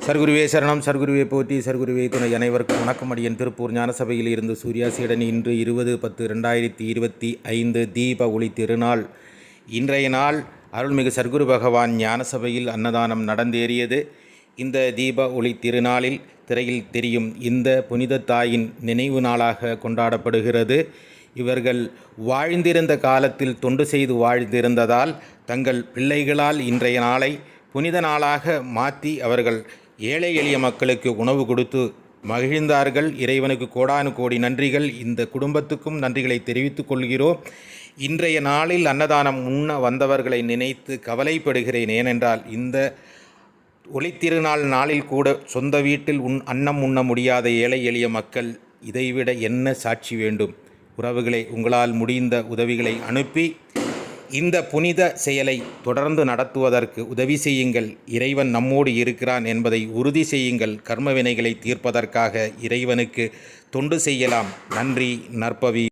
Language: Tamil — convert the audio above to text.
சர்க்குருவே சரணம், சர்க்குருவே போற்றி, சர்க்குருவே துணை. அனைவருக்கும் வணக்கம். அடியன் திருப்பூர் ஞானசபையில் இருந்து சூர்யாசீடன். இன்று 20/10/2025 தீப ஒளி திருநாள். இன்றைய நாள் அருள்மிகு சர்க்குரு பகவான் ஞானசபையில் அன்னதானம் நடந்தேறியது. இந்த தீப ஒளி திருநாளில் திரையில் தெரியும் இந்த புனித தாயின் நினைவு நாளாக கொண்டாடப்படுகிறது. இவர்கள் வாழ்ந்திருந்த காலத்தில் தொண்டு செய்து வாழ்ந்திருந்ததால் தங்கள் பிள்ளைகளால் இன்றைய நாளை புனித நாளாக மாற்றி அவர்கள் ஏழை எளிய மக்களுக்கு உணவு கொடுத்து மகிழ்ந்தார்கள். இறைவனுக்கு கோடானு கோடி நன்றிகள். இந்த குடும்பத்துக்கும் நன்றிகளை தெரிவித்துக் கொள்கிறோம். இன்றைய நாளில் அன்னதானம் உண்ண வந்தவர்களை நினைத்து கவலைப்படுகிறேன். ஏனென்றால் இந்த ஒளித்திருநாள் நாளில் கூட சொந்த வீட்டில் அன்னம் உண்ண முடியாத ஏழை எளிய மக்கள், இதைவிட என்ன சாட்சி வேண்டும்? உறவுகளை, உங்களால் முடிந்த உதவிகளை அனுப்பி இந்த புனித செயலை தொடர்ந்து நடத்துவதற்கு உதவி செய்யுங்கள். இறைவன் நம்மோடு இருக்கிறான் என்பதை உறுதி செய்யுங்கள். கர்ம வினைகளை தீர்ப்பதற்காக இறைவனுக்கு தொண்டு செய்யலாம். நன்றி. நற்பவி.